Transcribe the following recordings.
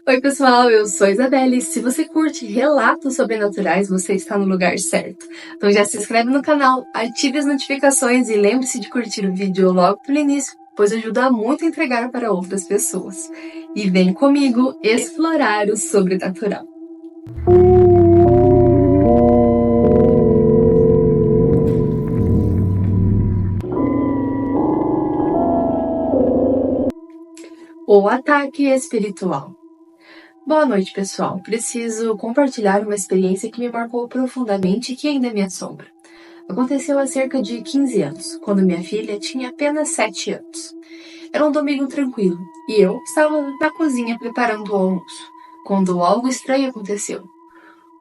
Oi, pessoal, eu sou a Isabelle. Se você curte relatos sobrenaturais, você está no lugar certo. Então já se inscreve no canal, ative as notificações e lembre-se de curtir o vídeo logo no início, pois ajuda muito a entregar para outras pessoas. E vem comigo explorar o sobrenatural. O ataque espiritual. Boa noite, pessoal. Preciso compartilhar uma experiência que me marcou profundamente e que ainda me assombra. Aconteceu há cerca de 15 anos, quando minha filha tinha apenas 7 anos. Era um domingo tranquilo, e eu estava na cozinha preparando o almoço, quando algo estranho aconteceu.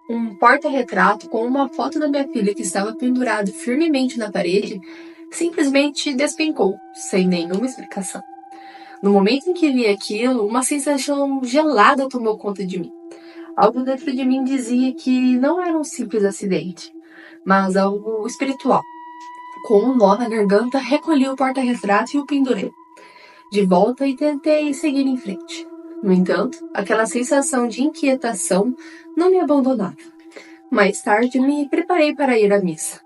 Um porta-retrato com uma foto da minha filha que estava pendurado firmemente na parede simplesmente despencou, sem nenhuma explicação. No momento em que vi aquilo, uma sensação gelada tomou conta de mim. Algo dentro de mim dizia que não era um simples acidente, mas algo espiritual. Com um nó na garganta, recolhi o porta-retrato e o pendurei de volta e tentei seguir em frente. No entanto, aquela sensação de inquietação não me abandonava. Mais tarde, me preparei para ir à missa,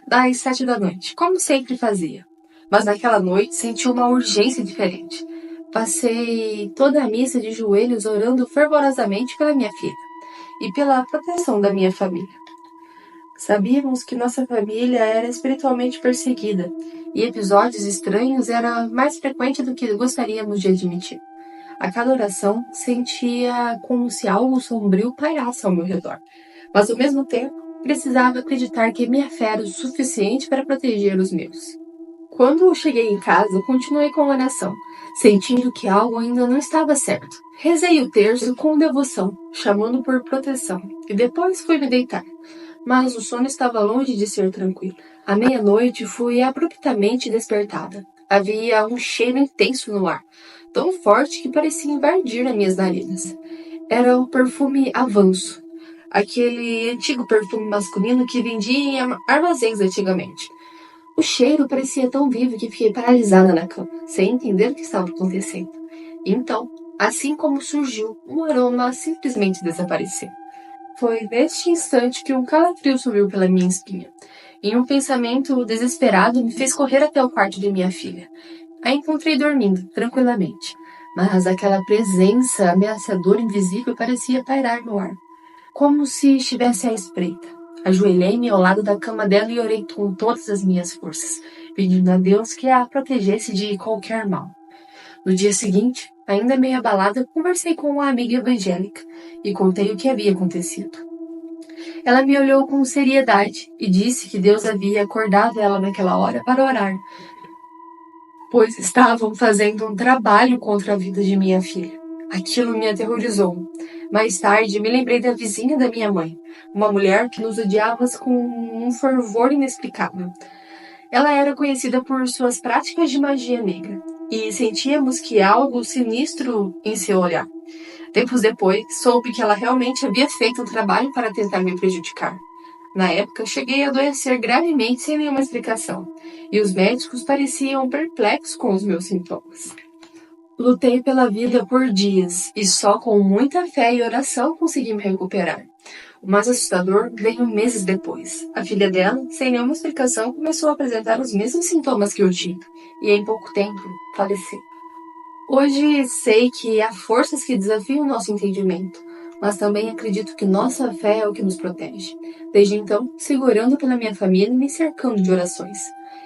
das 7 da noite, como sempre fazia. Mas naquela noite senti uma urgência diferente. Passei toda a missa de joelhos orando fervorosamente pela minha filha e pela proteção da minha família. Sabíamos que nossa família era espiritualmente perseguida e episódios estranhos eram mais frequentes do que gostaríamos de admitir. A cada oração sentia como se algo sombrio pairasse ao meu redor, mas ao mesmo tempo precisava acreditar que minha fé era o suficiente para proteger os meus. Quando cheguei em casa, continuei com a oração, sentindo que algo ainda não estava certo. Rezei o terço com devoção, chamando por proteção, e depois fui me deitar. Mas o sono estava longe de ser tranquilo. À meia-noite fui abruptamente despertada. Havia um cheiro intenso no ar, tão forte que parecia invadir as minhas narinas. Era o perfume Avanço, aquele antigo perfume masculino que vendia em armazéns antigamente. O cheiro parecia tão vivo que fiquei paralisada na cama, sem entender o que estava acontecendo. Então, assim como surgiu, o aroma simplesmente desapareceu. Foi neste instante que um calafrio subiu pela minha espinha. E um pensamento desesperado me fez correr até o quarto de minha filha. A encontrei dormindo, tranquilamente. Mas aquela presença ameaçadora invisível parecia pairar no ar, como se estivesse à espreita. Ajoelhei-me ao lado da cama dela e orei com todas as minhas forças, pedindo a Deus que a protegesse de qualquer mal. No dia seguinte, ainda meio abalada, conversei com uma amiga evangélica e contei o que havia acontecido. Ela me olhou com seriedade e disse que Deus havia acordado ela naquela hora para orar, pois estavam fazendo um trabalho contra a vida de minha filha. Aquilo me aterrorizou. Mais tarde, me lembrei da vizinha da minha mãe, uma mulher que nos odiava com um fervor inexplicável. Ela era conhecida por suas práticas de magia negra, e sentíamos que algo sinistro em seu olhar. Tempos depois, soube que ela realmente havia feito um trabalho para tentar me prejudicar. Na época, cheguei a adoecer gravemente sem nenhuma explicação, e os médicos pareciam perplexos com os meus sintomas. Lutei pela vida por dias, e só com muita fé e oração consegui me recuperar. O mais assustador veio meses depois. A filha dela, sem nenhuma explicação, começou a apresentar os mesmos sintomas que eu tive, e em pouco tempo faleceu. Hoje sei que há forças que desafiam o nosso entendimento, mas também acredito que nossa fé é o que nos protege. Desde então, segurando pela minha família e me cercando de orações.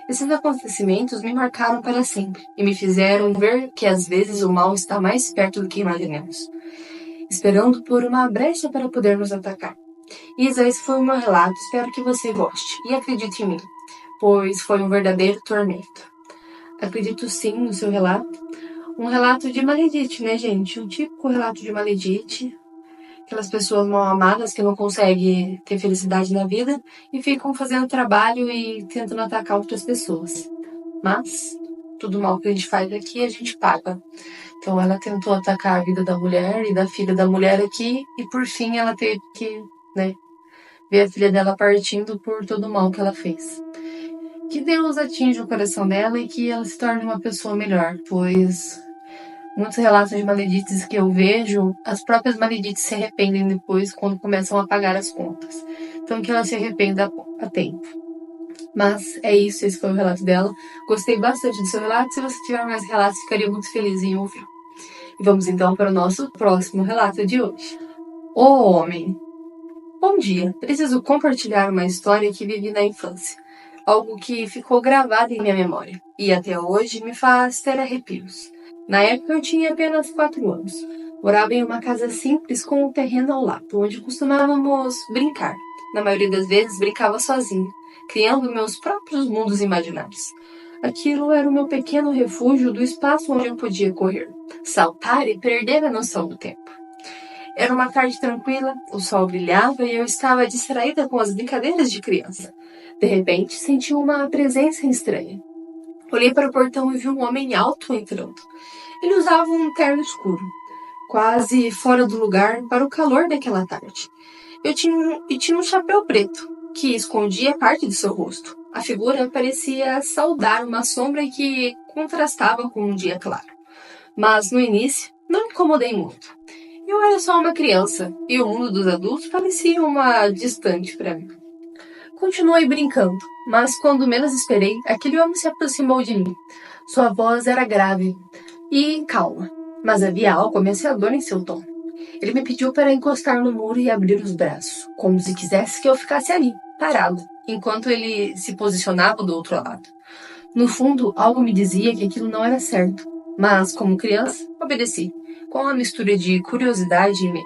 Esses acontecimentos me marcaram para sempre e me fizeram ver que às vezes o mal está mais perto do que imaginamos, esperando por uma brecha para poder nos atacar. Isa, esse foi o meu relato, espero que você goste e acredite em mim, pois foi um verdadeiro tormento. Acredito sim no seu relato. Um relato de Maledite, né, gente? Um típico relato de Maledite. Aquelas pessoas mal amadas que não conseguem ter felicidade na vida e ficam fazendo trabalho e tentando atacar outras pessoas. Mas, tudo mal que a gente faz aqui, a gente paga. Então, ela tentou atacar a vida da mulher e da filha da mulher aqui e, por fim, ela teve que, né, ver a filha dela partindo por todo o mal que ela fez. Que Deus atinja o coração dela e que ela se torne uma pessoa melhor, pois Muitos relatos de maledites que eu vejo, as próprias maledites se arrependem depois quando começam a pagar as contas. Então que ela se arrependa a tempo. Mas é isso, esse foi o relato dela. Gostei bastante do seu relato. Se você tiver mais relatos, ficaria muito feliz em ouvir. E vamos então para o nosso próximo relato de hoje. O homem. Bom dia. Preciso compartilhar uma história que vivi na infância. Algo que ficou gravado em minha memória. E até hoje me faz ter arrepios. Na época eu tinha apenas 4 anos. Morava em uma casa simples com um terreno ao lado, onde costumávamos brincar. Na maioria das vezes brincava sozinha, criando meus próprios mundos imaginários. Aquilo era o meu pequeno refúgio do espaço onde eu podia correr, saltar e perder a noção do tempo. Era uma tarde tranquila, o sol brilhava e eu estava distraída com as brincadeiras de criança. De repente, senti uma presença estranha. Olhei para o portão e vi um homem alto entrando. Ele usava um terno escuro, quase fora do lugar para o calor daquela tarde. Tinha um chapéu preto, que escondia parte do seu rosto. A figura parecia saudar uma sombra que contrastava com um dia claro. Mas, no início, não me incomodei muito. Eu era só uma criança, e o mundo dos adultos parecia uma distante para mim. Continuei brincando, mas quando menos esperei, aquele homem se aproximou de mim. Sua voz era grave e calma, mas havia algo ameaçador em seu tom. Ele me pediu para encostar no muro e abrir os braços, como se quisesse que eu ficasse ali, parado, enquanto ele se posicionava do outro lado. No fundo, algo me dizia que aquilo não era certo, mas, como criança, obedeci, com uma mistura de curiosidade e medo.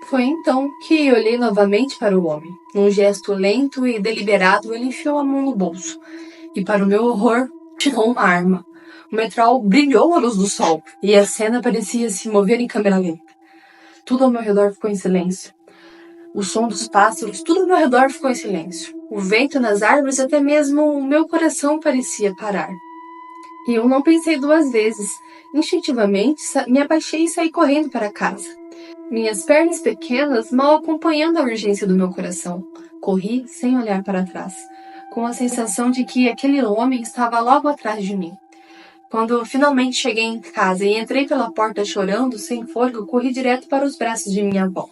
Foi então que olhei novamente para o homem. Num gesto lento e deliberado, ele enfiou a mão no bolso e, para o meu horror, tirou uma arma. O metrô brilhou à luz do sol e a cena parecia se mover em câmera lenta. Tudo ao meu redor ficou em silêncio. O som dos pássaros, tudo ao meu redor ficou em silêncio. O vento nas árvores, até mesmo o meu coração parecia parar. E eu não pensei 2 vezes. Instintivamente, me abaixei e saí correndo para casa. Minhas pernas pequenas mal acompanhando a urgência do meu coração. Corri sem olhar para trás, com a sensação de que aquele homem estava logo atrás de mim. Quando finalmente cheguei em casa e entrei pela porta chorando, sem fôlego, corri direto para os braços de minha avó.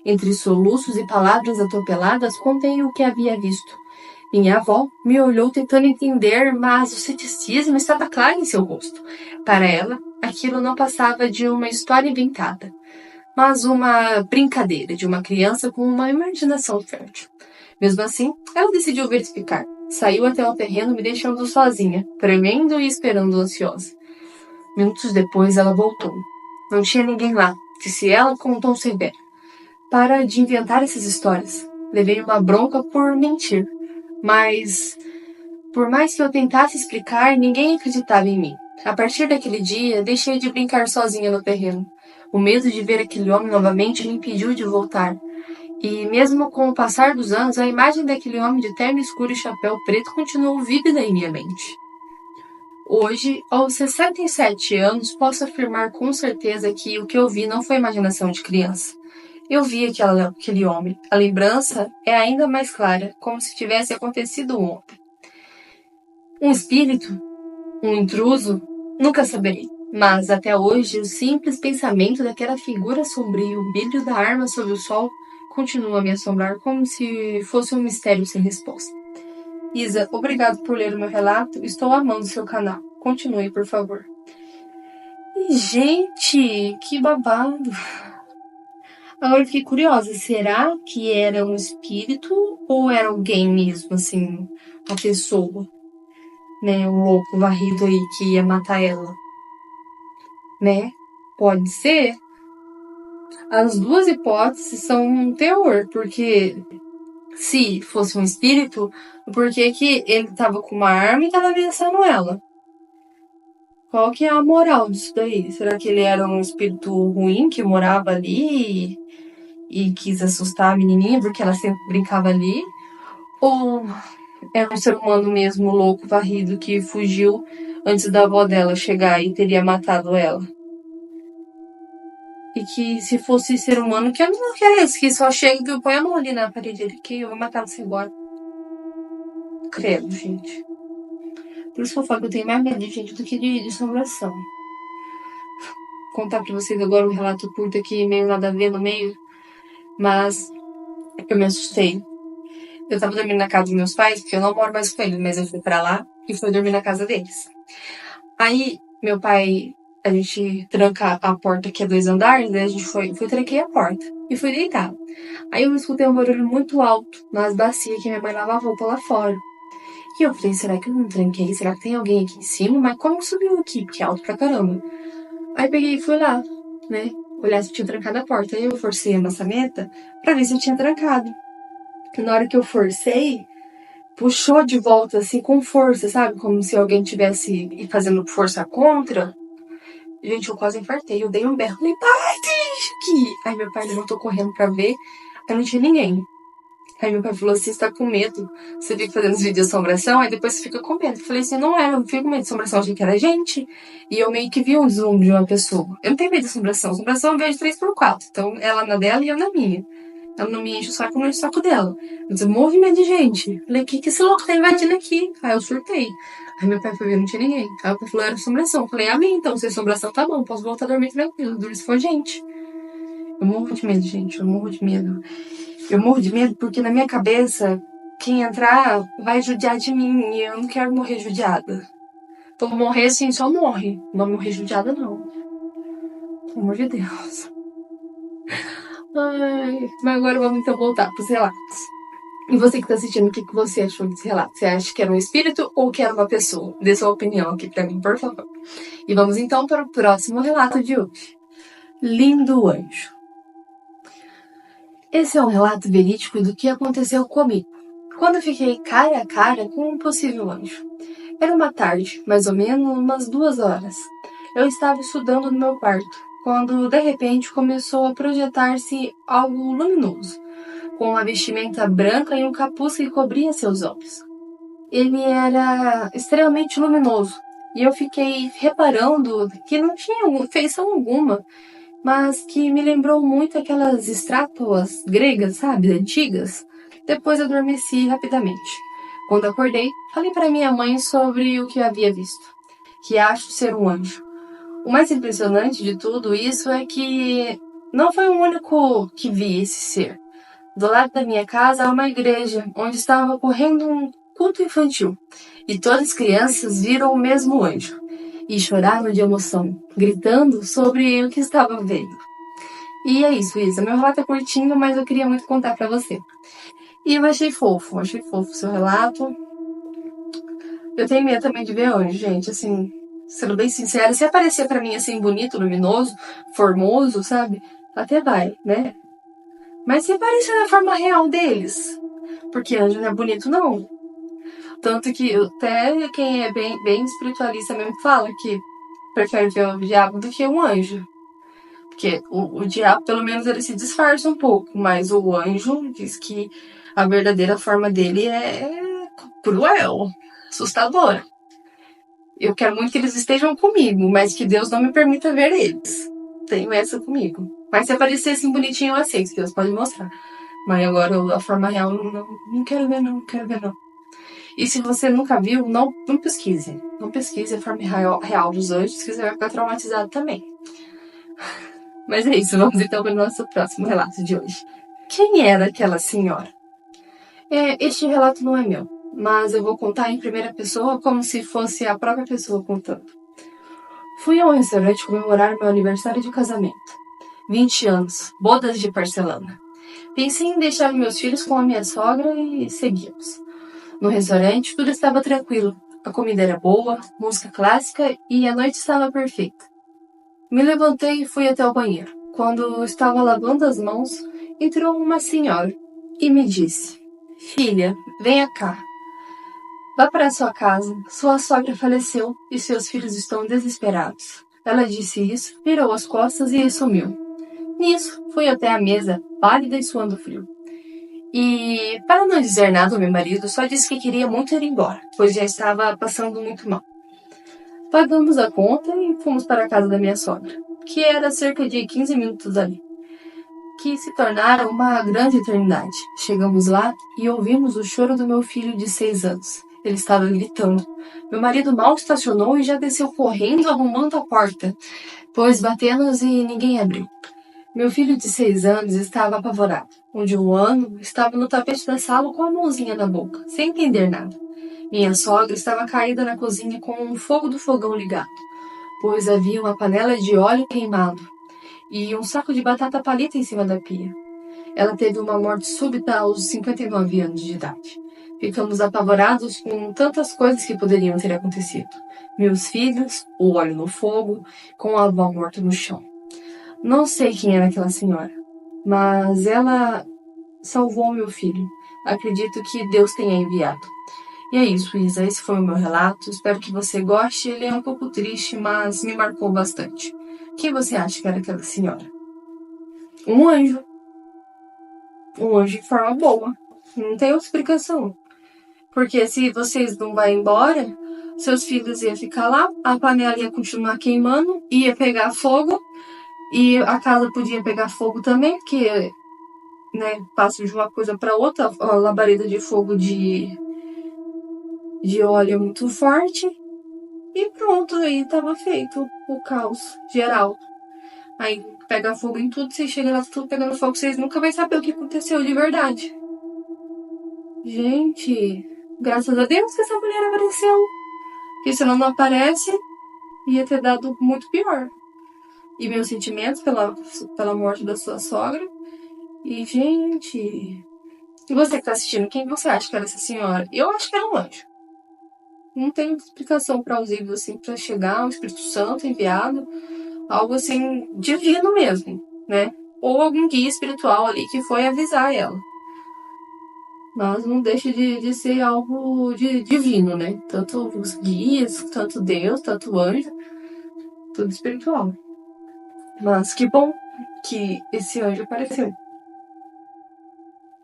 Entre soluços e palavras atropeladas, contei o que havia visto. Minha avó me olhou tentando entender, mas o ceticismo estava claro em seu rosto. Para ela, aquilo não passava de uma história inventada, mas uma brincadeira de uma criança com uma imaginação fértil. Mesmo assim, ela decidiu verificar. Saiu até o terreno, me deixando sozinha, tremendo e esperando ansiosa. Minutos depois, ela voltou. Não tinha ninguém lá, disse ela com um tom severo. Para de inventar essas histórias. Levei uma bronca por mentir. Mas, por mais que eu tentasse explicar, ninguém acreditava em mim. A partir daquele dia, deixei de brincar sozinha no terreno. O medo de ver aquele homem novamente me impediu de voltar. E mesmo com o passar dos anos, a imagem daquele homem de terno escuro e chapéu preto continuou vívida em minha mente. Hoje, aos 67 anos, posso afirmar com certeza que o que eu vi não foi imaginação de criança. Eu vi aquele homem. A lembrança é ainda mais clara, como se tivesse acontecido ontem. Um espírito? Um intruso? Nunca saberei. Mas, até hoje, o simples pensamento daquela figura sombria e o brilho da arma sob o sol continua a me assombrar como se fosse um mistério sem resposta. Isa, obrigado por ler o meu relato. Estou amando seu canal. Continue, por favor. E, gente, que babado. Agora eu fiquei curiosa. Será que era um espírito ou era alguém mesmo, assim, uma pessoa? Né, um louco varrido aí que ia matar ela. Né? Pode ser. As duas hipóteses são um terror, porque se fosse um espírito, por que que ele tava com uma arma e tava ameaçando ela? Qual que é a moral disso daí? Será que ele era um espírito ruim que morava ali e quis assustar a menininha porque ela sempre brincava ali? Ou era um ser humano mesmo, louco, varrido, que fugiu antes da avó dela chegar e teria matado ela? E que se fosse ser humano, que não é esse, que só chega e põe a mão ali na parede dele, que eu vou matar você agora. Credo, gente. Por isso que eu falo que eu tenho mais medo de gente do que de assombração. contar pra vocês agora um relato curto aqui, meio nada a ver no meio, mas eu me assustei. Eu tava dormindo na casa dos meus pais, porque eu não moro mais com eles, mas eu fui pra lá e fui dormir na casa deles. Aí, meu pai, a gente tranca a porta, que é 2 andares, né? A gente tranquei a porta e fui deitar. Aí eu escutei um barulho muito alto nas bacias que minha mãe lavava roupa lá fora. E eu falei, será que eu não tranquei? Será que tem alguém aqui em cima? Mas como subiu aqui? Porque é alto pra caramba. Aí peguei e fui lá, né? Olhar se tinha trancado a porta. Aí eu forcei a maçaneta pra ver se eu tinha trancado. E na hora que eu forcei, puxou de volta, assim, com força, sabe? Como se alguém tivesse fazendo força contra. Gente, eu quase infartei. Eu dei um berro. Falei, pai, deixa aqui. Aí meu pai levantou correndo pra ver. Aí não tinha ninguém. Aí meu pai falou assim, você tá com medo? Você fica fazendo os vídeos de assombração, aí depois você fica com medo. Eu falei assim, não era, eu não fico com medo de assombração, eu achei que era gente. E eu meio que vi um zoom de uma pessoa. Eu não tenho medo de assombração. Assombração eu vejo 3x4. Então ela na dela e eu na minha. Ela não me enche o saco, não enche o saco dela. Mas eu movimento de gente. Falei, que esse louco tá invadindo aqui? Aí eu surtei. Aí meu pai foi ver, não tinha ninguém. Aí o pai falou, era assombração. Eu falei, amém, então, se é assombração, tá bom, posso voltar a dormir tranquilo. Dormir se for gente. Eu morro de medo, gente, eu morro de medo. Eu morro de medo porque na minha cabeça, quem entrar vai judiar de mim e eu não quero morrer judiada. Então morrer assim, só morre. Não morrer judiada, não. Pelo amor de Deus. Ai, mas agora vamos então voltar pros relatos. E você que tá assistindo, o que você achou desse relato? Você acha que era um espírito ou que era uma pessoa? Dê sua opinião aqui pra mim, por favor. E vamos então para o próximo relato de hoje. Lindo Anjo. Esse é um relato verídico do que aconteceu comigo, quando fiquei cara a cara com um possível anjo. Era uma tarde, mais ou menos umas 2 horas. Eu estava estudando no meu quarto, quando de repente começou a projetar-se algo luminoso, com uma vestimenta branca e um capuz que cobria seus olhos. Ele era extremamente luminoso, e eu fiquei reparando que não tinha feição alguma, mas que me lembrou muito aquelas estátuas gregas, sabe, antigas. Depois adormeci rapidamente. Quando acordei, falei para minha mãe sobre o que eu havia visto, que acho ser um anjo. O mais impressionante de tudo isso é que não foi o único que vi esse ser. Do lado da minha casa há uma igreja, onde estava ocorrendo um culto infantil, e todas as crianças viram o mesmo anjo, e choraram de emoção, gritando sobre o que estavam vendo. E é isso, Isa. Meu relato é curtinho, mas eu queria muito contar pra você. E eu achei fofo o seu relato. Eu tenho medo também de ver anjo, gente, assim, sendo bem sincera, se aparecer pra mim assim, bonito, luminoso, formoso, sabe? Até vai, né? Mas se aparecer na forma real deles, porque anjo não é bonito, não. Tanto que até quem é bem espiritualista mesmo fala que prefere ver o diabo do que um anjo. Porque o diabo, pelo menos, ele se disfarça um pouco, mas o anjo diz que a verdadeira forma dele é cruel, assustadora. Eu quero muito que eles estejam comigo, mas que Deus não me permita ver eles. Tenho essa comigo. Mas se aparecer assim bonitinho, eu aceito, Deus pode mostrar. Mas agora a forma real, não quero ver não, não quero ver não. E se você nunca viu, não pesquise. Não pesquise a forma real dos anjos, que você vai ficar traumatizado também. Mas é isso, vamos então para o nosso próximo relato de hoje. Quem era aquela senhora? Este relato não é meu, mas eu vou contar em primeira pessoa como se fosse a própria pessoa contando. Fui a um restaurante comemorar meu aniversário de casamento. 20 anos, bodas de porcelana. Pensei em deixar meus filhos com a minha sogra e seguimos. No restaurante, tudo estava tranquilo. A comida era boa, música clássica e a noite estava perfeita. Me levantei e fui até o banheiro. Quando estava lavando as mãos, entrou uma senhora e me disse: Filha, venha cá. Vá para sua casa. Sua sogra faleceu e seus filhos estão desesperados. Ela disse isso, virou as costas e sumiu. Nisso, fui até a mesa, pálida e suando frio. E, para não dizer nada ao meu marido, só disse que queria muito ir embora, pois já estava passando muito mal. Pagamos a conta e fomos para a casa da minha sogra, que era cerca de 15 minutos dali, que se tornaram uma grande eternidade. Chegamos lá e ouvimos o choro do meu filho de 6 anos. Ele estava gritando. Meu marido mal estacionou e já desceu correndo, arrombando a porta, pois batemos e ninguém abriu. Meu filho de 6 anos estava apavorado. O de 1 ano estava no tapete da sala com a mãozinha na boca, sem entender nada. Minha sogra estava caída na cozinha com o fogo do fogão ligado, pois havia uma panela de óleo queimado e um saco de batata palita em cima da pia. Ela teve uma morte súbita aos 59 anos de idade. Ficamos apavorados com tantas coisas que poderiam ter acontecido. Meus filhos, o óleo no fogo, com a avó morta no chão. Não sei quem era aquela senhora, mas ela salvou meu filho. Acredito que Deus tenha enviado. E é isso, Isa. Esse foi o meu relato. Espero que você goste. Ele é um pouco triste, mas me marcou bastante. Quem você acha que era aquela senhora? Um anjo. Um anjo de forma boa. Não tem outra explicação. Porque se vocês não vão embora, seus filhos iam ficar lá, a panela ia continuar queimando, ia pegar fogo, e a casa podia pegar fogo também, porque, né, passa de uma coisa para outra, a labareda de fogo de óleo é muito forte, e pronto, aí tava feito o caos geral. Aí pega fogo em tudo, vocês chegam lá, tudo pegando fogo, vocês nunca vão saber o que aconteceu de verdade. Gente, graças a Deus que essa mulher apareceu. Porque se ela não aparece, ia ter dado muito pior. E meus sentimentos pela morte da sua sogra. E, gente... E você que tá assistindo, quem você acha que era essa senhora? Eu acho que era um anjo. Não tem explicação plausível, assim, pra chegar, um Espírito Santo enviado. Algo, assim, divino mesmo, né? Ou algum guia espiritual ali que foi avisar ela. Mas não deixa de ser algo divino, né? Tanto os guias, tanto Deus, tanto anjo, tudo espiritual. Mas que bom que esse anjo apareceu.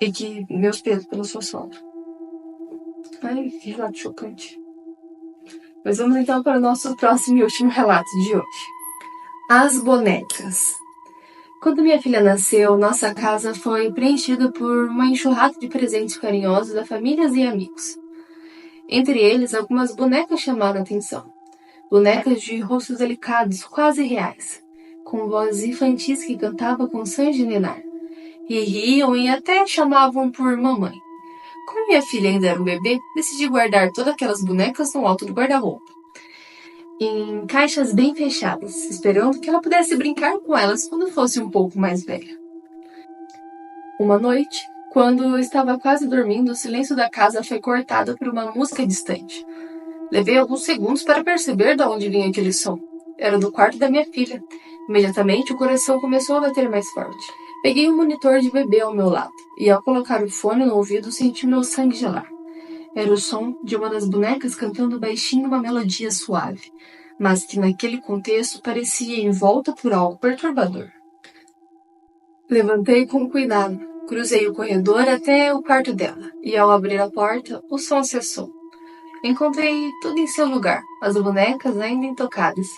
E que meus pesos pela sua sogra. Ai, que relato chocante. Mas vamos então para o nosso próximo e último relato de hoje. As bonecas. Quando minha filha nasceu, nossa casa foi preenchida por uma enxurrada de presentes carinhosos da família e amigos. Entre eles, algumas bonecas chamaram a atenção. Bonecas de rostos delicados, quase reais, com vozes infantis que cantavam com sonhos de ninar. E riam e até chamavam por mamãe. Como minha filha ainda era um bebê, decidi guardar todas aquelas bonecas no alto do guarda-roupa, em caixas bem fechadas, esperando que ela pudesse brincar com elas quando fosse um pouco mais velha. Uma noite, quando estava quase dormindo, o silêncio da casa foi cortado por uma música distante. Levei alguns segundos para perceber de onde vinha aquele som. Era do quarto da minha filha. Imediatamente, o coração começou a bater mais forte. Peguei um monitor de bebê ao meu lado, e ao colocar o fone no ouvido, senti meu sangue gelar. Era o som de uma das bonecas cantando baixinho uma melodia suave, mas que naquele contexto parecia envolta por algo perturbador. Levantei com cuidado, cruzei o corredor até o quarto dela, e ao abrir a porta, o som cessou. Encontrei tudo em seu lugar, as bonecas ainda intocadas,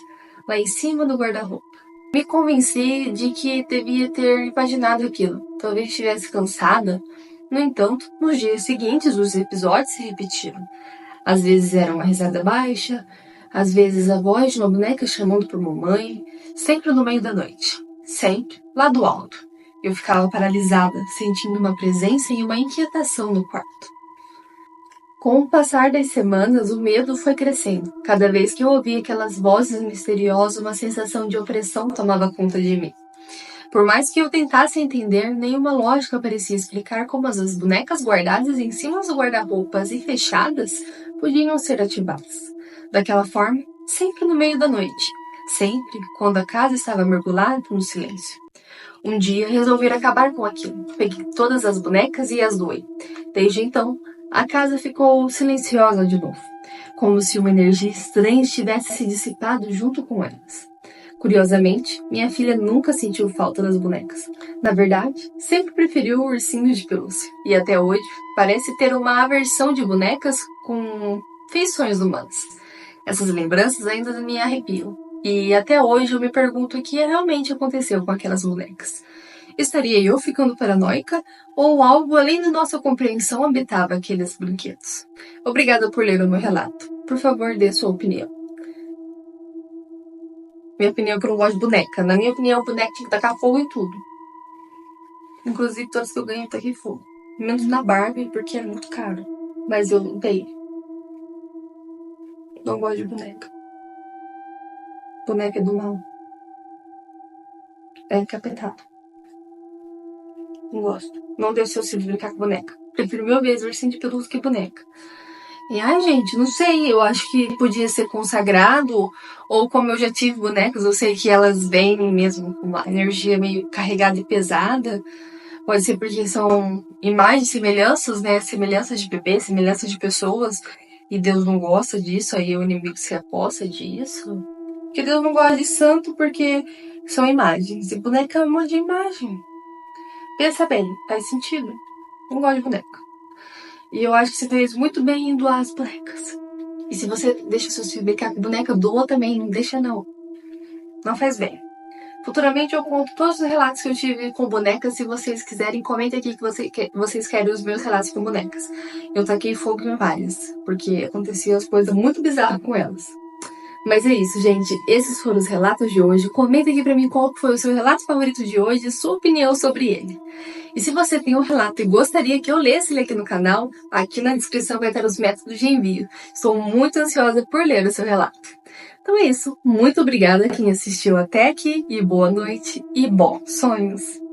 lá em cima do guarda-roupa. Me convenci de que devia ter imaginado aquilo. Talvez estivesse cansada. No entanto, nos dias seguintes, os episódios se repetiram. Às vezes era uma risada baixa, às vezes a voz de uma boneca chamando por mamãe, sempre no meio da noite. Sempre lá do alto. Eu ficava paralisada, sentindo uma presença e uma inquietação no quarto. Com o passar das semanas, o medo foi crescendo. Cada vez que eu ouvia aquelas vozes misteriosas, uma sensação de opressão tomava conta de mim. Por mais que eu tentasse entender, nenhuma lógica parecia explicar como as bonecas guardadas em cima dos guarda-roupas e fechadas podiam ser ativadas. Daquela forma, sempre no meio da noite. Sempre quando a casa estava mergulhada no silêncio. Um dia resolvi acabar com aquilo. Peguei todas as bonecas e as doei. Desde então, a casa ficou silenciosa de novo, como se uma energia estranha tivesse se dissipado junto com elas. Curiosamente, minha filha nunca sentiu falta das bonecas. Na verdade, sempre preferiu o ursinho de pelúcia. E até hoje, parece ter uma aversão de bonecas com feições humanas. Essas lembranças ainda me arrepiam. E até hoje eu me pergunto o que realmente aconteceu com aquelas bonecas. Estaria eu ficando paranoica ou algo além da nossa compreensão habitava aqueles brinquedos? Obrigada por ler o meu relato. Por favor, dê sua opinião. Minha opinião é que eu não gosto de boneca. Na minha opinião, boneca tinha que tacar fogo em tudo. Inclusive, todos que eu ganho taquei fogo. Menos na Barbie, porque é muito caro. Mas eu dei. Não gosto de boneca. Boneca é do mal. É encapetado. Não gosto. Não deixo seus filhos brincar com boneca. Prefiro mil vezes ursinho de pelúcia que boneca. E ai, gente, não sei. Eu acho que podia ser consagrado. Ou como eu já tive bonecas, eu sei que elas vêm mesmo com uma energia meio carregada e pesada. Pode ser porque são imagens, semelhanças, né? Semelhanças de bebês, semelhanças de pessoas. E Deus não gosta disso, aí o inimigo se aposta disso. Porque Deus não gosta de santo porque são imagens. E boneca é um monte de imagem. Pensa bem, faz sentido. Não gosto de boneca. E eu acho que você fez muito bem em doar as bonecas. E se você deixa seus filhos brincar com boneca, doa também. Não deixa não. Não faz bem. Futuramente eu conto todos os relatos que eu tive com bonecas. Se vocês quiserem, comentem aqui que vocês querem os meus relatos com bonecas. Eu taquei fogo em várias, porque aconteciam as coisas muito bizarras com elas. Mas é isso, gente. Esses foram os relatos de hoje. Comenta aqui pra mim qual foi o seu relato favorito de hoje e sua opinião sobre ele. E se você tem um relato e gostaria que eu lesse ele aqui no canal, aqui na descrição vai estar os métodos de envio. Estou muito ansiosa por ler o seu relato. Então é isso. Muito obrigada a quem assistiu até aqui e boa noite e bons sonhos!